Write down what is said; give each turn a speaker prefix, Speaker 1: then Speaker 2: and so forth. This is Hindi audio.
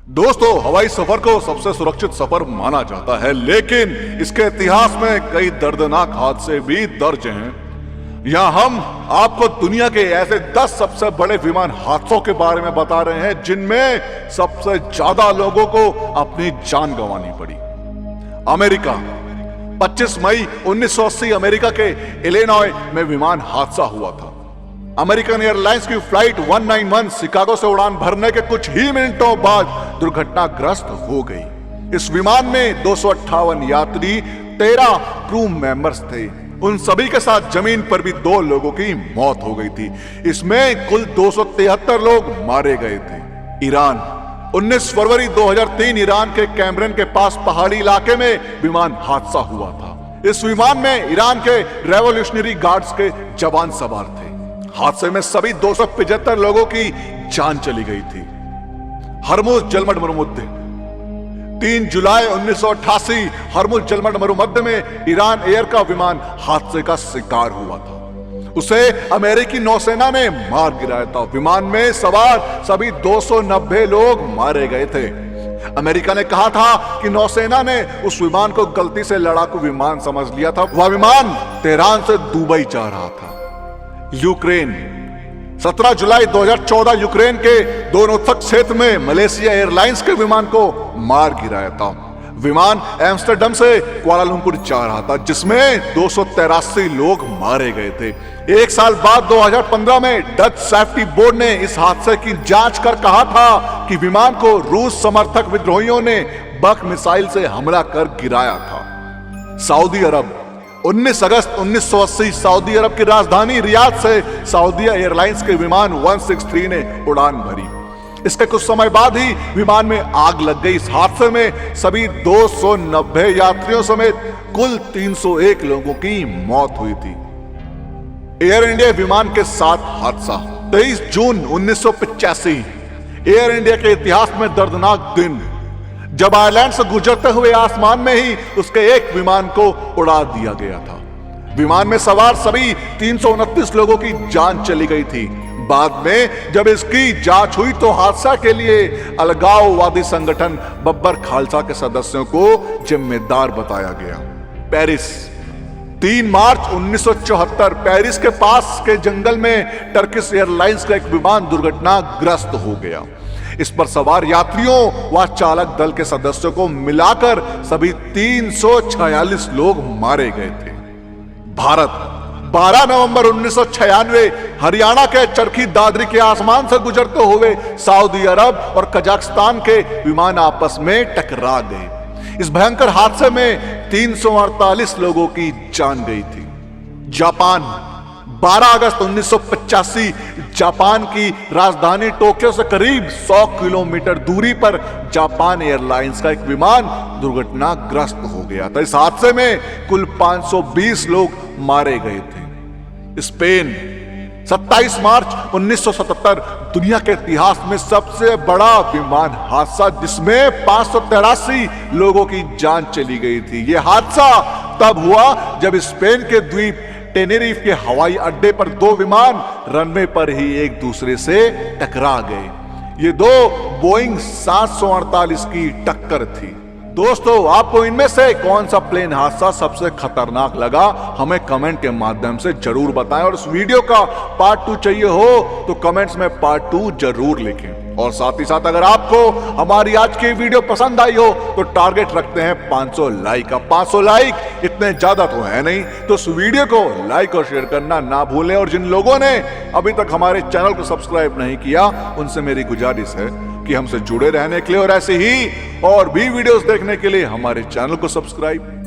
Speaker 1: दोस्तों, हवाई सफर को सबसे सुरक्षित सफर माना जाता है, लेकिन इसके इतिहास में कई दर्दनाक हादसे भी दर्ज हैं। यहाँ हम आपको दुनिया के ऐसे 10 सबसे बड़े विमान हादसों के बारे में बता रहे हैं जिनमें सबसे ज्यादा लोगों को अपनी जान गंवानी पड़ी। अमेरिका, 25 मई 1980 अमेरिका के इलिनॉय में विमान हादसा हुआ था। अमेरिकन एयरलाइंस की फ्लाइट 191 शिकागो से उड़ान भरने के कुछ ही मिनटों बाद दुर्घटनाग्रस्त हो गई। इस विमान में 258 यात्री, 13 क्रू मेंबर्स थे। उन सभी के साथ जमीन पर भी 2 लोगों की मौत हो गई थी। इसमें कुल 273 लोग मारे गए थे। ईरान, 19 फरवरी 2003 ईरान के कैमरन के पास पहाड़ी इलाके में विमान हादसा हुआ था। इस विमान में ईरान के रेवोल्यूशनरी गार्ड्स के जवान सवार थे। हादसे में सभी 275 लोगों की जान चली गई थी। हरमुज जलमंड मरुमध्य, 3 जुलाई 1988 हरमुज जलमंड मरुमध्य में ईरान एयर का विमान हादसे का शिकार हुआ था। उसे अमेरिकी नौसेना ने मार गिराया था। विमान में सवार सभी 290 लोग मारे गए थे। अमेरिका ने कहा था कि नौसेना ने उस विमान को गलती से लड़ाकू विमान समझ लिया था। वह विमान तेहरान से दुबई जा रहा था। यूक्रेन, 17 जुलाई 2014 यूक्रेन के दोनोत्सक क्षेत्र में मलेशिया एयरलाइंस के विमान को मार गिराया था। विमान एम्स्टर्डम से कुआलालंपुर जा रहा था, जिसमें 283 लोग मारे गए थे। एक साल बाद 2015 में डच सेफ्टी बोर्ड ने इस हादसे की जांच कर कहा था कि विमान को रूस समर्थक विद्रोहियों ने बक मिसाइल से हमला कर गिराया था। सऊदी अरब, 19 अगस्त 1980 सऊदी अरब की राजधानी रियाद से सऊदीया एयरलाइंस के विमान 163 ने उड़ान भरी। इसके कुछ समय बाद ही विमान में आग लग गई। इस हादसे में सभी 290 यात्रियों समेत कुल 301 लोगों की मौत हुई थी। एयर इंडिया विमान के साथ हादसा, 23 जून 1985 एयर इंडिया के इतिहास में दर्दनाक दिन, जब आयरलैंड से गुजरते हुए आसमान में ही उसके एक विमान को उड़ा दिया गया था। विमान में सवार सभी 329 लोगों की जान चली गई थी। बाद में जब इसकी जांच हुई तो हादसा के लिए अलगाववादी संगठन बब्बर खालसा के सदस्यों को जिम्मेदार बताया गया। पेरिस, 3 मार्च 1974 पेरिस के पास के जंगल में टर्किश एयरलाइंस का एक विमान दुर्घटनाग्रस्त हो गया। इस पर सवार यात्रियों व चालक दल के सदस्यों को मिलाकर सभी 346 लोग मारे गए थे। भारत, 12 नवंबर 1996 हरियाणा के चरखी दादरी के आसमान से गुजरते हुए सऊदी अरब और कजाकिस्तान के विमान आपस में टकरा गए। इस भयंकर हादसे में 348 लोगों की जान गई थी। जापान, 12 अगस्त 1985 जापान की राजधानी टोक्यो से करीब 100 किलोमीटर दूरी पर जापान एयरलाइंस का एक विमान दुर्घटनाग्रस्त हो गया था। इस हादसे में कुल 520 लोग मारे गए थे। स्पेन, 27 मार्च 1977 दुनिया के इतिहास में सबसे बड़ा विमान हादसा, जिसमें 583 लोगों की जान चली गई थी। यह हादसा तब हुआ जब स्पेन के द्वीप टेनेरिफ के हवाई अड्डे पर 2 विमान रनवे पर ही एक दूसरे से टकरा गए। ये 2 बोइंग 748 की टक्कर थी। दोस्तों, आपको इनमें से कौन सा प्लेन हादसा सबसे खतरनाक लगा, हमें कमेंट के माध्यम से जरूर बताएं। और इस वीडियो का पार्ट 2 चाहिए हो तो कमेंट्स में पार्ट 2 जरूर लिखें। और साथ ही साथ अगर आपको हमारी आज की वीडियो पसंद आई हो तो टारगेट रखते हैं 500 लाइक का। 500 लाइक इतने ज्यादा तो है नहीं, तो इस वीडियो को लाइक और शेयर करना ना भूलें। और जिन लोगों ने अभी तक हमारे चैनल को सब्सक्राइब नहीं किया, उनसे मेरी गुजारिश है कि हमसे जुड़े रहने के लिए और ऐसे ही और भी वीडियोस देखने के लिए हमारे चैनल को सब्सक्राइब